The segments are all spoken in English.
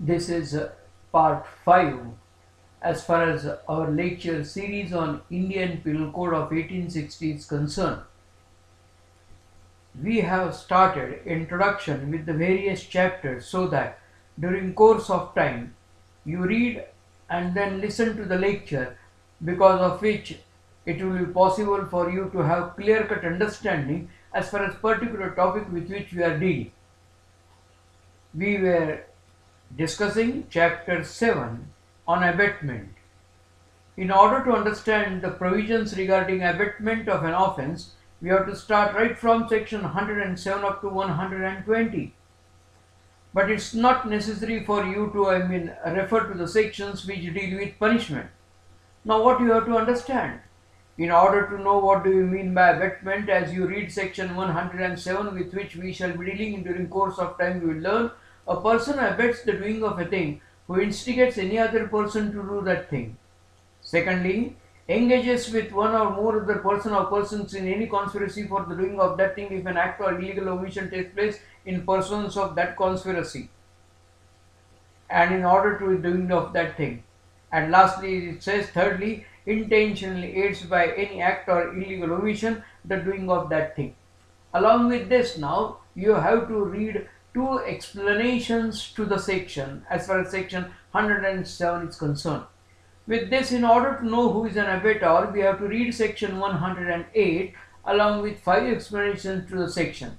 This is part 5 as far as our lecture series on Indian Penal Code of 1860 is concerned. We have started introduction with the various chapters so that during course of time you read and then listen to the lecture, because of which it will be possible for you to have clear-cut understanding as far as particular topic with which we are dealing. We were discussing chapter 7 on abatement. In order to understand the provisions regarding abatement of an offence, we have to start right from section 107 up to 120. But it's not necessary for you to refer to the sections which deal with punishment. Now what you have to understand? In order to know what do you mean by abatement, as you read section 107, with which we shall be dealing during course of time, you will learn a person abets the doing of a thing who instigates any other person to do that thing. Secondly, engages with one or more other person or persons in any conspiracy for the doing of that thing if an act or illegal omission takes place in pursuance of that conspiracy and in order to the doing of that thing. And lastly, it says, thirdly, intentionally aids by any act or illegal omission the doing of that thing. Along with this, now you have to read two explanations to the section as far as section 107 is concerned. With this, in order to know who is an abettor, we have to read section 108 along with 5 explanations to the section.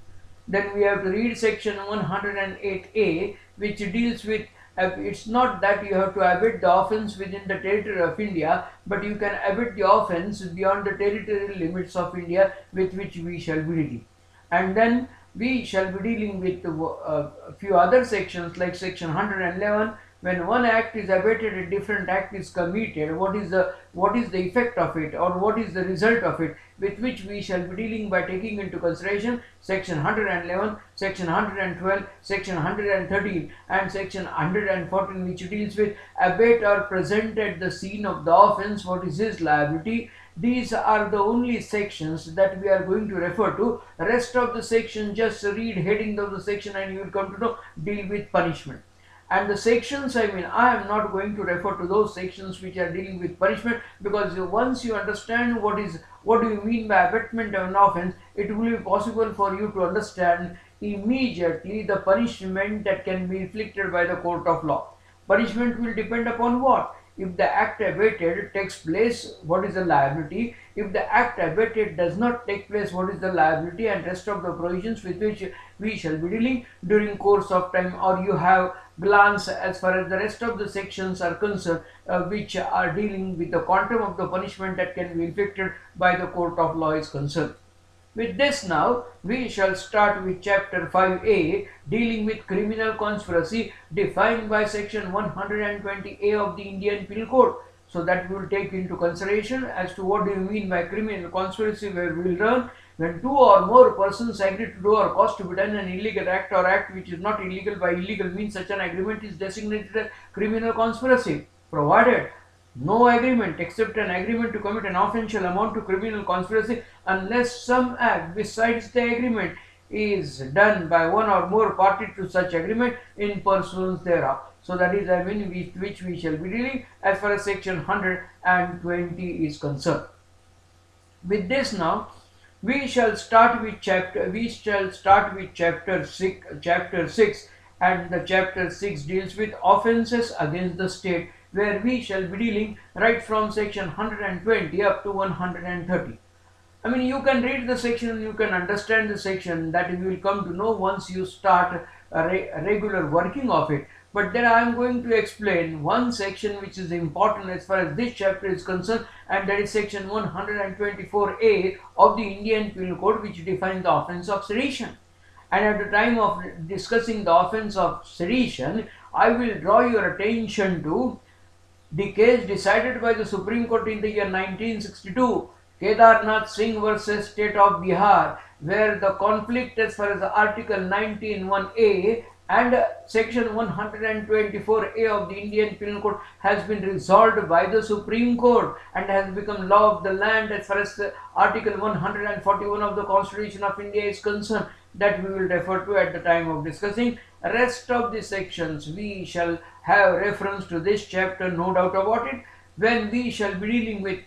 Then we have to read section 108A, which deals with, it's not that you have to abet the offence within the territory of India, but you can abet the offence beyond the territorial limits of India, with which we shall be dealing. And then we shall be dealing with a few other sections like section 111. When one act is abated, a different act is committed. What is the effect of it, or what is the result of it, with which we shall be dealing by taking into consideration section 111, section 112, section 113 and section 114, which deals with abater present at the scene of the offence, what is his liability. These are the only sections that we are going to refer to. Rest of the section, just read heading of the section and you will come to know deal with punishment. And the sections, I am not going to refer to those sections which are dealing with punishment, because once you understand what do you mean by abatement of an offence, it will be possible for you to understand immediately the punishment that can be inflicted by the court of law. Punishment will depend upon what? If the act abated takes place, what is the liability? If the act abated does not take place, what is the liability? And rest of the provisions with which we shall be dealing during course of time, or you have glance as far as the rest of the sections are concerned, which are dealing with the quantum of the punishment that can be inflicted by the court of law is concerned. With this, now we shall start with chapter 5A, dealing with criminal conspiracy, defined by section 120A of the Indian Penal Code. So that we will take into consideration as to what do you mean by criminal conspiracy, where we will learn when two or more persons agree to do or cause to be done an illegal act or act which is not illegal by illegal means, such an agreement is designated as criminal conspiracy, provided no agreement except an agreement to commit an offence shall amount to criminal conspiracy unless some act besides the agreement is done by one or more party to such agreement in pursuance thereof. So that is with which we shall be dealing as far as section 120 is concerned. With this, now we shall start with chapter 6, and the chapter 6 deals with offences against the state, where we shall be dealing right from section 120 up to 130. You can read the section, you can understand the section, that you will come to know once you start a regular working of it. But then I am going to explain one section which is important as far as this chapter is concerned, and that is section 124A of the Indian Penal Code, which defines the offence of sedition. And at the time of discussing the offence of sedition, I will draw your attention to the case decided by the Supreme Court in the year 1962, Kedarnath Singh versus State of Bihar, where the conflict as far as Article 19(1)(a) and section 124A of the Indian Penal Code has been resolved by the Supreme Court and has become law of the land as far as Article 141 of the Constitution of India is concerned, that we will refer to at the time of discussing Rest of the sections we shall have reference to this chapter, no doubt about it, when we shall be dealing with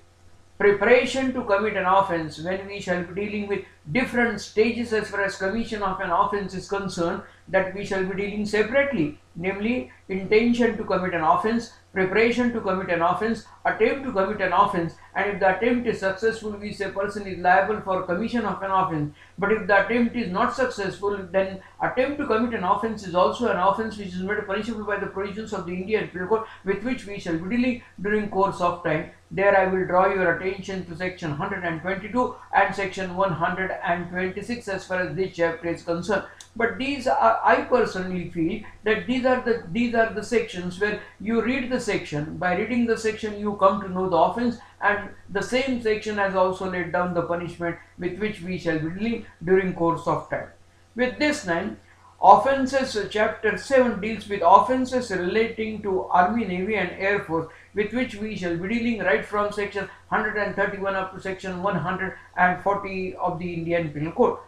preparation to commit an offence, when we shall be dealing with different stages as far as commission of an offence is concerned, that we shall be dealing separately, namely intention to commit an offence, preparation to commit an offence, attempt to commit an offence, and if the attempt is successful, we say person is liable for commission of an offence. But if the attempt is not successful, then attempt to commit an offence is also an offence which is made punishable by the provisions of the Indian Penal Code, with which we shall be dealing during course of time. There I will draw your attention to section 122 and section 126 as far as this chapter is concerned. But these are, I personally feel that these are the sections where you read the section. By reading the section, you come to know the offence, and the same section has also laid down the punishment with which we shall be dealing during course of time. With this then, offences chapter 7 deals with offences relating to Army, Navy and Air Force, with which we shall be dealing right from section 131 up to section 140 of the Indian Penal Code.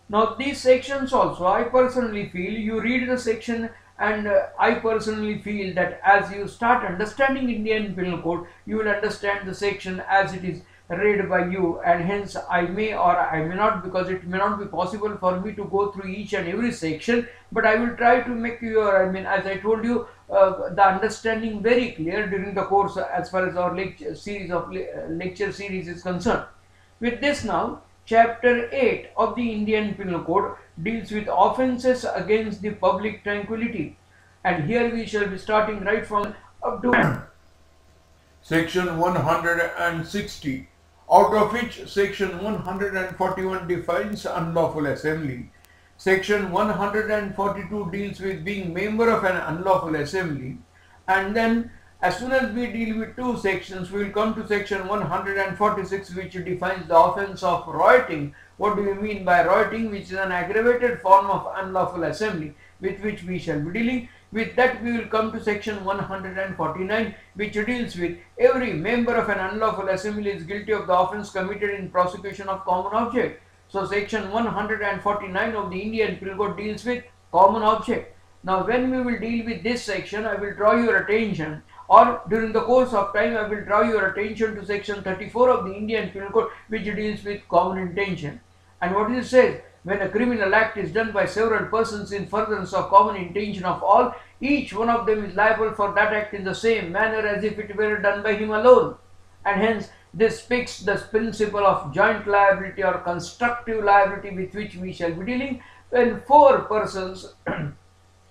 Now these sections also, I personally feel, you read the section, and I personally feel that as you start understanding Indian Penal Code, you will understand the section as it is read by you, and hence I may or I may not, because it may not be possible for me to go through each and every section, but I will try to make your, as I told you, the understanding very clear during the course as far as our lecture series is concerned. With this now, Chapter 8 of the Indian Penal Code deals with offences against the public tranquility, and here we shall be starting right from up to section 160, out of which section 141 defines unlawful assembly. Section 142 deals with being member of an unlawful assembly, and then as soon as we deal with two sections, we will come to section 146, which defines the offence of rioting. What do you mean by rioting? Which is an aggravated form of unlawful assembly, with which we shall be dealing. With that, we will come to section 149, which deals with every member of an unlawful assembly is guilty of the offence committed in prosecution of common object. So section 149 of the Indian Penal Code deals with common object. Now when we will deal with this section, I will draw your attention, or during the course of time I will draw your attention to section 34 of the Indian Penal Code, which deals with common intention. And what it says, when a criminal act is done by several persons in furtherance of common intention of all, each one of them is liable for that act in the same manner as if it were done by him alone. And hence this speaks the principle of joint liability or constructive liability, with which we shall be dealing. When four persons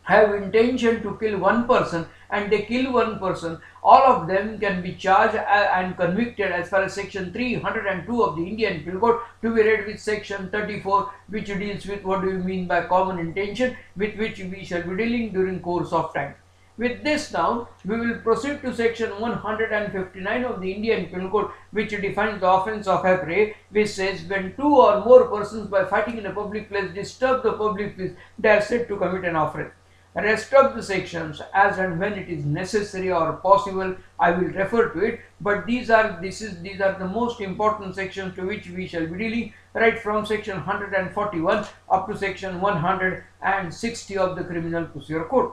have intention to kill one person and they kill one person, all of them can be charged and convicted as far as section 302 of the Indian Penal Code, to be read with section 34, which deals with what do you mean by common intention, with which we shall be dealing during course of time. With this now, we will proceed to section 159 of the Indian Penal Code, which defines the offence of affray, which says when two or more persons by fighting in a public place disturb the public peace, they are said to commit an offence. Rest of the sections, as and when it is necessary or possible, I will refer to it, but these are the most important sections to which we shall be dealing, right from section 141 up to section 160 of the Criminal Procedure Code.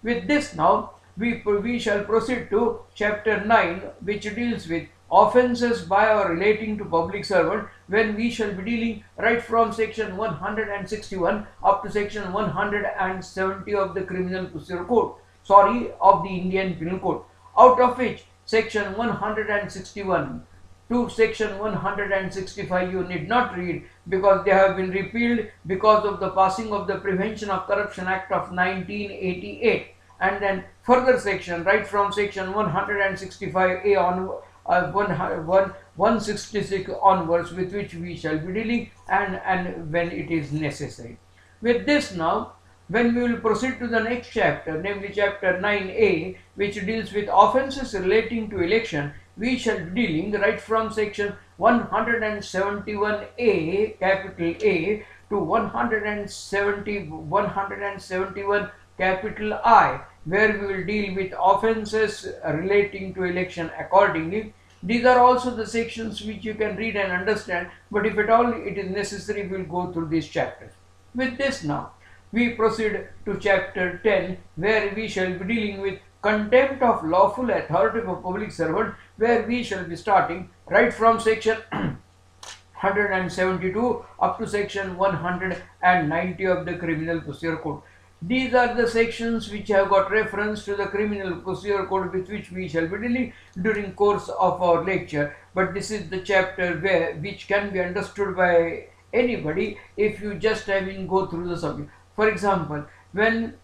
With this now, we shall proceed to chapter 9, which deals with offences by or relating to public servant, when we shall be dealing right from section 161 up to section 170 of the Criminal Procedure Code, of the Indian Penal Code, out of which section 161 to section 165 you need not read, because they have been repealed because of the passing of the Prevention of Corruption Act of 1988, and then further section right from section 165A on 166 onwards, with which we shall be dealing and when it is necessary. With this now, when we will proceed to the next chapter, namely chapter 9A, which deals with offences relating to election, we shall be dealing right from section 171A, capital A, to 171 capital I, where we will deal with offences relating to election accordingly. These are also the sections which you can read and understand, but if at all it is necessary, we will go through these chapters. With this now, we proceed to chapter 10, where we shall be dealing with contempt of lawful authority of a public servant, where we shall be starting right from section 172 up to section 190 of the Criminal Procedure Code. These are the sections which have got reference to the Criminal Procedure Code, with which we shall be dealing during course of our lecture. But this is the chapter which can be understood by anybody if you just go through the subject. For example, when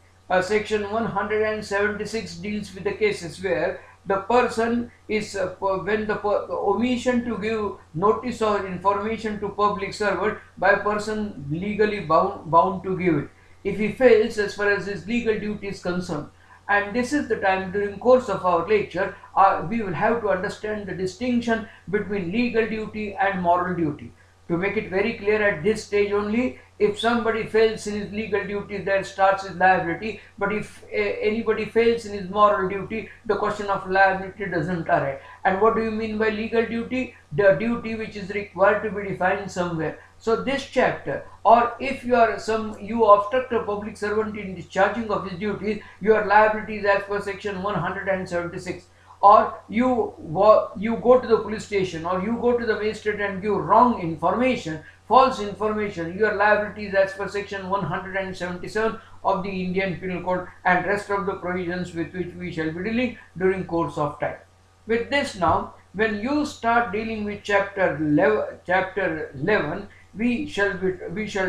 section 176 deals with the cases where the person is when the omission to give notice or information to public servant by a person legally bound to give it, if he fails as far as his legal duty is concerned. And this is the time during course of our lecture we will have to understand the distinction between legal duty and moral duty. To make it very clear at this stage only, if somebody fails in his legal duty, there starts his liability. But if anybody fails in his moral duty, the question of liability doesn't arise. And what do you mean by legal duty? The duty which is required to be defined somewhere. So this chapter, or if you obstruct a public servant in discharging of his duties, your liability is as per section 176. Or you go to the police station, or you go to the magistrate and give wrong information, false information, your liability is as per section 177 of the Indian Penal Code, and rest of the provisions with which we shall be dealing during course of time. With this now, when you start dealing with chapter 11, we shall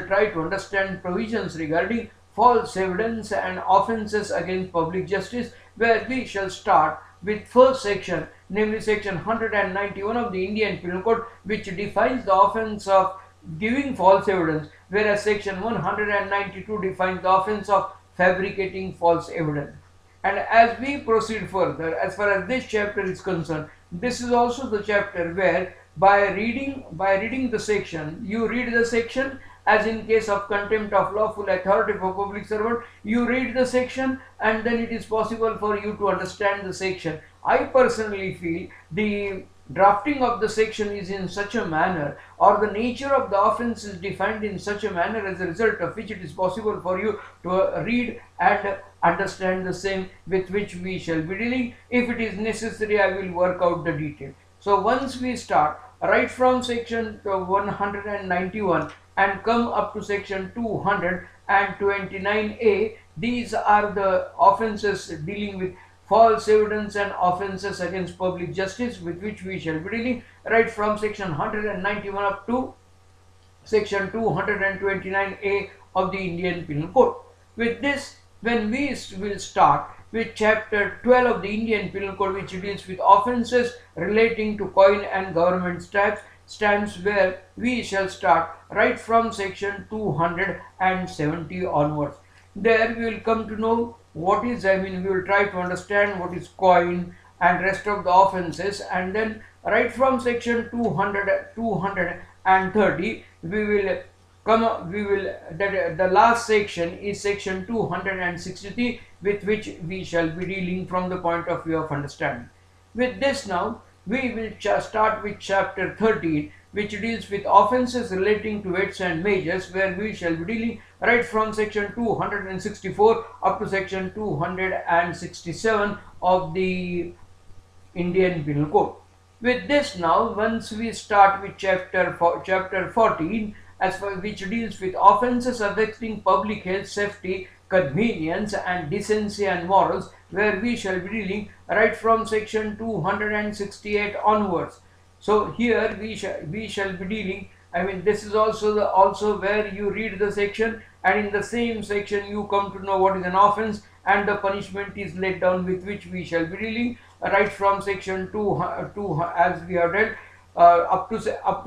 try to understand provisions regarding false evidence and offences against public justice, where we shall start with first section, namely section 191 of the Indian Penal Code, which defines the offence of giving false evidence, whereas section 192 defines the offence of fabricating false evidence. And as we proceed further, as far as this chapter is concerned, this is also the chapter where by reading the section, you read the section. As in case of contempt of lawful authority for public servant, you read the section and then it is possible for you to understand the section. I personally feel the drafting of the section is in such a manner, or the nature of the offence is defined in such a manner, as a result of which it is possible for you to read and understand the same, with which we shall be dealing. If it is necessary, I will work out the detail. So once we start right from section 191 and come up to section 229A, these are the offences dealing with false evidence and offences against public justice, with which we shall be dealing right from section 191 up to section 229A of the Indian Penal Code. With this, when we will start with chapter 12 of the Indian Penal Code, which deals with offences relating to coin and government stamps, where we shall start right from section 270 onwards. There we will come to know what is, we will try to understand what is coin and rest of the offences, and then right from section 230 we will the last section is section 263, with which we shall be dealing from the point of view of understanding. With this now, we will start with chapter 13, which deals with offences relating to weights and measures, where we shall be dealing right from section 264 up to section 267 of the Indian Penal Code. With this now, once we start with chapter 14, as far which deals with offences affecting public health, safety, convenience and decency and morals, where we shall be dealing right from section 268 onwards. So here we shall be dealing, this is also where you read the section, and in the same section you come to know what is an offence and the punishment is laid down, with which we shall be dealing right from section 2 as we have read up to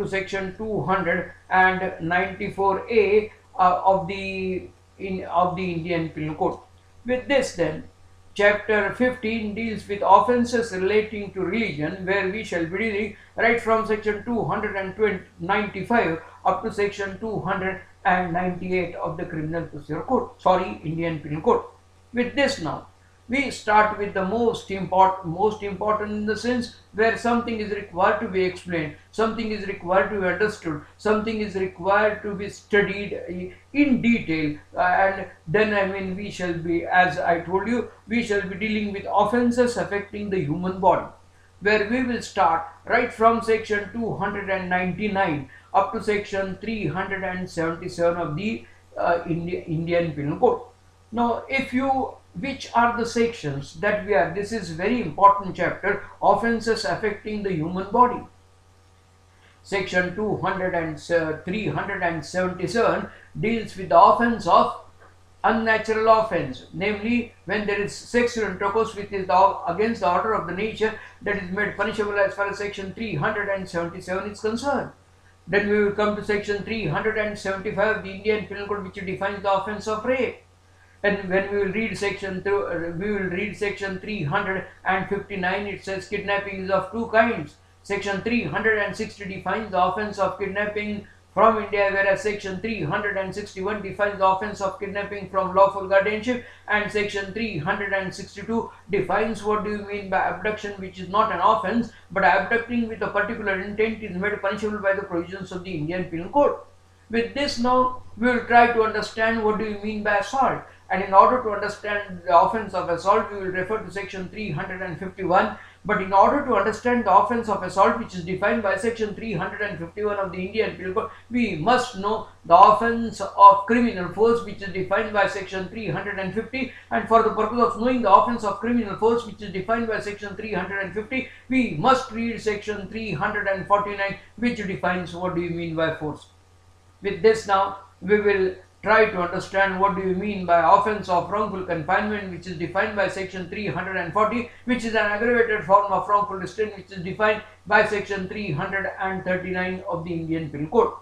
section 294A of the Indian Penal Code. With this then, chapter 15 deals with offences relating to religion, where we shall be dealing right from section 295 up to section 298 of the Criminal Procedure Code, Indian Penal Code. With this now, We start with the most important in the sense where something is required to be explained, something is required to be understood, something is required to be studied in detail, and then we shall be, as I told you, we shall be dealing with offences affecting the human body, where we will start right from section 299 up to section 377 of the Indian Penal Code. Now, which are the sections that this is very important chapter, offences affecting the human body. Section 377 deals with the offence of unnatural offence, namely when there is sexual intercourse which is against the order of the nature, that is made punishable as far as section 377 is concerned. Then we will come to section 375 of the Indian Penal Code, which defines the offence of rape. And when we will read section 359, it says kidnapping is of two kinds. Section 360 defines the offence of kidnapping from India, whereas section 361 defines the offence of kidnapping from lawful guardianship, and section 362 defines what do you mean by abduction, which is not an offence, but abducting with a particular intent is made punishable by the provisions of the Indian Penal Code. With this now, we will try to understand what do you mean by assault. And in order to understand the offence of assault, we will refer to section 351. But in order to understand the offence of assault, which is defined by section 351 of the Indian Penal Code, we must know the offence of criminal force, which is defined by section 350. And for the purpose of knowing the offence of criminal force, which is defined by section 350, we must read section 349, which defines what do you mean by force. With this now, we will try to understand what do you mean by offence of wrongful confinement, which is defined by section 340, which is an aggravated form of wrongful restraint, which is defined by section 339 of the Indian Penal Code.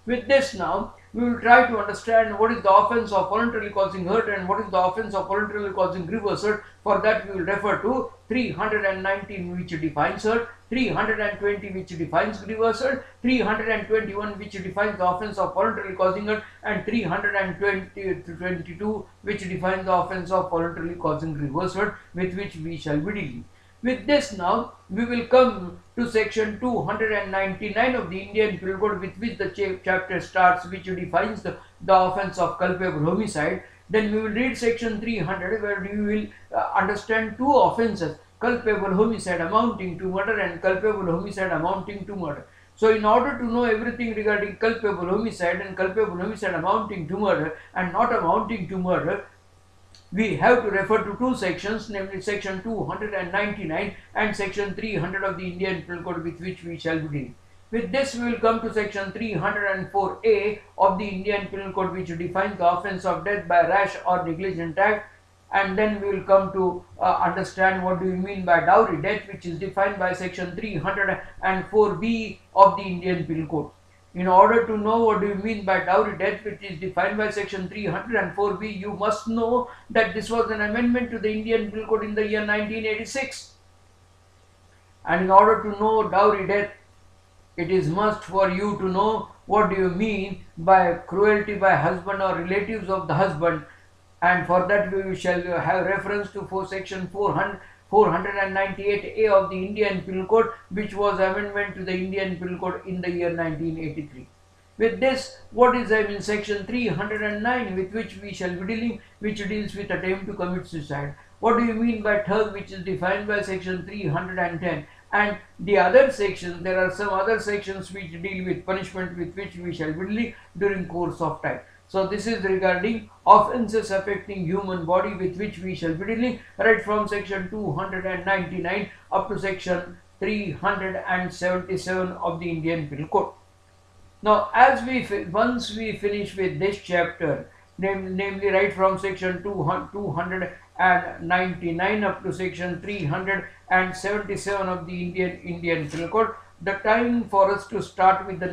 With this now, we will try to understand what is the offence of voluntarily causing hurt and what is the offence of voluntarily causing grievous hurt. For that, we will refer to 319, which defines hurt, 320, which defines grievous hurt, 321, which defines the offence of voluntarily causing hurt, and 322, which defines the offence of voluntarily causing grievous hurt, with which we shall be dealing. With this now, we will come to section 299 of the Indian Penal Code, with which the chapter starts, which defines the offence of culpable homicide. Then we will read section 300, where we will understand two offences, culpable homicide amounting to murder and culpable homicide amounting to murder. So in order to know everything regarding culpable homicide and culpable homicide amounting to murder and not amounting to murder, we have to refer to two sections, namely section 299 and section 300 of the Indian Penal Code, with which we shall be dealing. With this, we will come to section 304A of the Indian Penal Code, which defines the offence of death by rash or negligent act, and then we will come to understand what do you mean by dowry death, which is defined by section 304B of the Indian Penal Code. In order to know what do you mean by dowry death, which is defined by section 304B, you must know that this was an amendment to the Indian Penal Code in the year 1986. And in order to know dowry death, it is must for you to know what do you mean by cruelty by husband or relatives of the husband, and for that we shall have reference to section 498A of the Indian Penal Code, which was amendment to the Indian Penal Code in the year 1983. With this, what is section 309, with which we shall be dealing, which deals with attempt to commit suicide. What do you mean by thug, which is defined by section 310. And the other sections, there are some other sections which deal with punishment, with which we shall be dealing during course of time. So this is regarding offences affecting human body, with which we shall be dealing right from section 299 up to section 377 of the Indian Penal Code. Now, once we finish with this chapter, namely right from section 299 up to section 377 of the Indian Penal Code, the time for us to start with the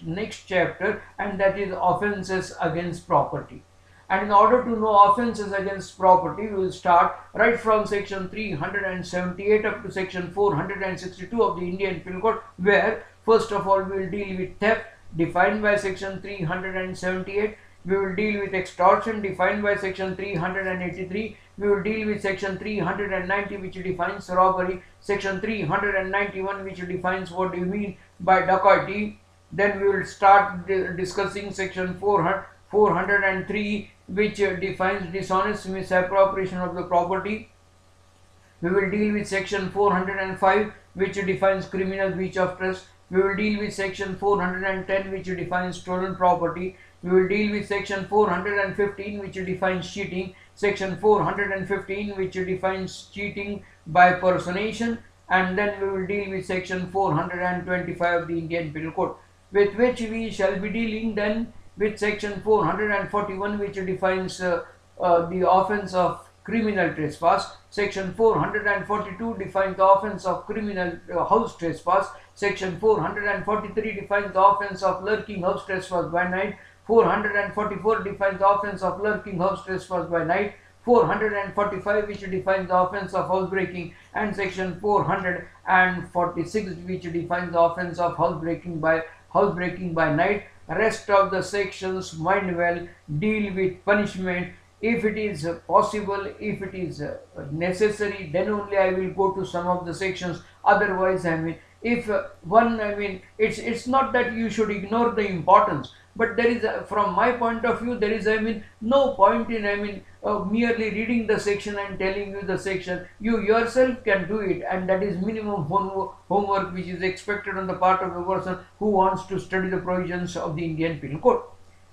next chapter, and that is offences against property. And in order to know offences against property, we will start right from section 378 up to section 462 of the Indian Penal Code, where first of all we will deal with theft, defined by section 378. We will deal with extortion defined by section 383. We will deal with section 390, which defines robbery, section 391, which defines what do you mean by dacoity. Then we will start discussing section 403, which defines dishonest misappropriation of the property. We will deal with section 405, which defines criminal breach of trust. We will deal with section 410, which defines stolen property. We will deal with section 415, which defines cheating, section 415, which defines cheating by personation, and then we will deal with section 425 of the Indian Penal Code, with which we shall be dealing then with section 441, which defines the offence of criminal trespass. Section 442 defines the offence of criminal house trespass. Section 443 defines the offence of lurking house trespass by night. 444 defines the offence of lurking house trespass by night. 445, which defines the offence of housebreaking, and section 446, which defines the offence of housebreaking by night. Rest of the sections, mind well, deal with punishment. If it is possible, if it is necessary, then only I will go to some of the sections. Otherwise, if it's not that you should ignore the importance, but there is from my point of view, there is no point in merely reading the section and telling you the section. You yourself can do it, and that is minimum homework which is expected on the part of a person who wants to study the provisions of the Indian Penal Code.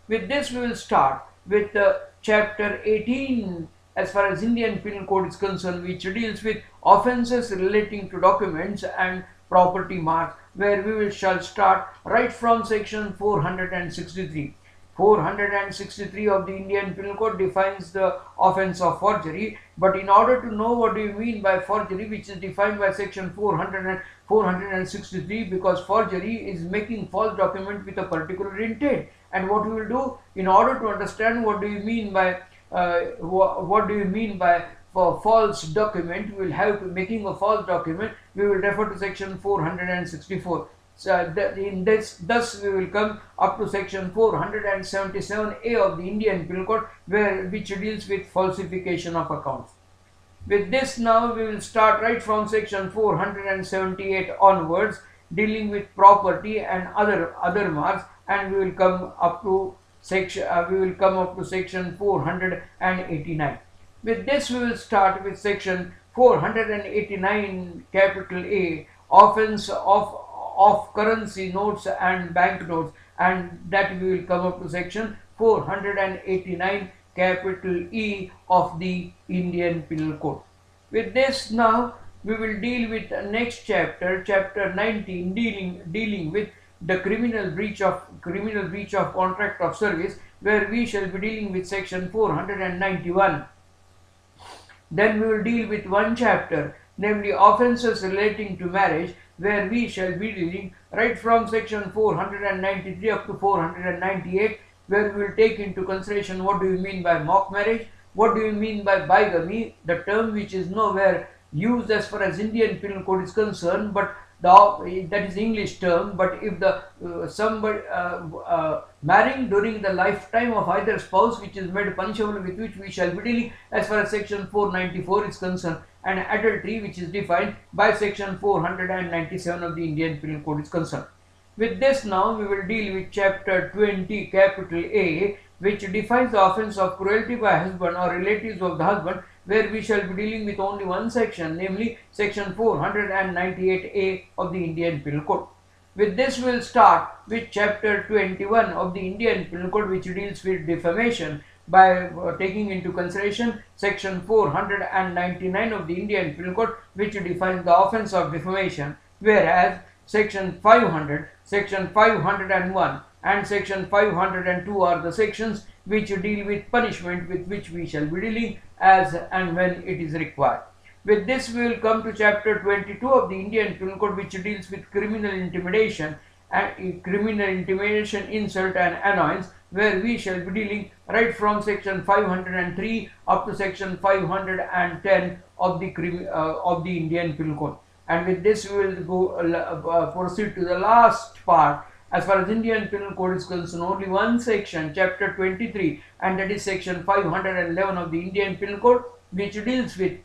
With this, we will start with chapter 18 as far as Indian Penal Code is concerned, which deals with offences relating to documents and property marks, where we shall start right from section 463. 463 of the Indian Penal Code defines the offence of forgery, but in order to know what do you mean by forgery, which is defined by section 463, because forgery is making false document with a particular intent, and what we will do in order to understand what do you mean by for false document, we will have to making a false document, we will refer to section 464. So thus we will come up to section 477A of the Indian Penal Code, which deals with falsification of accounts. With this, now we will start right from section 478 onwards, dealing with property and other marks, and we will come up to section 489. With this, we will start with section 489 capital A, offence of currency notes and bank notes, and that we will come up to section 489 capital E of the Indian Penal Code. With this, now we will deal with the next chapter, chapter 19, dealing with the criminal breach of contract of service, where we shall be dealing with section 491. Then we will deal with one chapter, namely offences relating to marriage, where we shall be dealing right from section 493 up to 498, where we will take into consideration what do you mean by mock marriage, what do you mean by bigamy, the term which is nowhere used as far as Indian Penal Code is concerned, but that is English term. But if the somebody marrying during the lifetime of either spouse, which is made punishable, with which we shall be dealing as far as section 494 is concerned, and adultery, which is defined by section 497 of the Indian Penal Code is concerned. With this, now we will deal with chapter 20 capital A, which defines the offence of cruelty by husband or relatives of the husband, where we shall be dealing with only one section, namely section 498A of the Indian Penal Code. With this, we will start with chapter 21 of the Indian Penal Code, which deals with defamation, by taking into consideration section 499 of the Indian Penal Code, which defines the offence of defamation, whereas section 500, section 501 and section 502 are the sections which deal with punishment, with which we shall be dealing as and when it is required. With this, we will come to chapter 22 of the Indian Penal Code, which deals with criminal intimidation and criminal intimidation, insult and annoyance, where we shall be dealing right from section 503 up to section 510 of the Indian Penal Code. And with this, we will go proceed to the last part, As far as Indian Penal Code is concerned, only one section, chapter 23, and that is section 511 of the Indian Penal Code, which deals with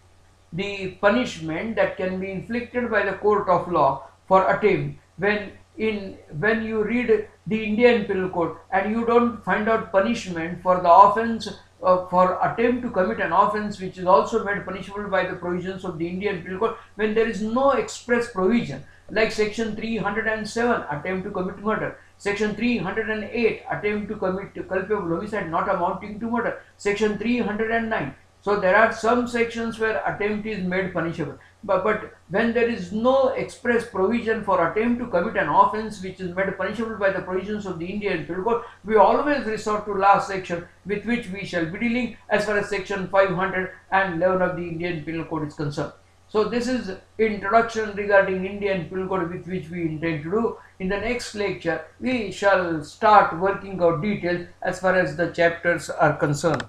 the punishment that can be inflicted by the court of law for attempt. When you read the Indian Penal Code and you don't find out punishment for the offence for attempt to commit an offence which is also made punishable by the provisions of the Indian Penal Code, when there is no express provision, like section 307, attempt to commit murder, section 308, attempt to commit culpable homicide not amounting to murder, section 309. So there are some sections where attempt is made punishable, but when there is no express provision for attempt to commit an offence which is made punishable by the provisions of the Indian Penal Code, we always resort to last section, with which we shall be dealing as far as section 511 of the Indian Penal Code is concerned. So this is introduction regarding Indian Penal Code, with which we intend to do. In the next lecture, we shall start working out details as far as the chapters are concerned.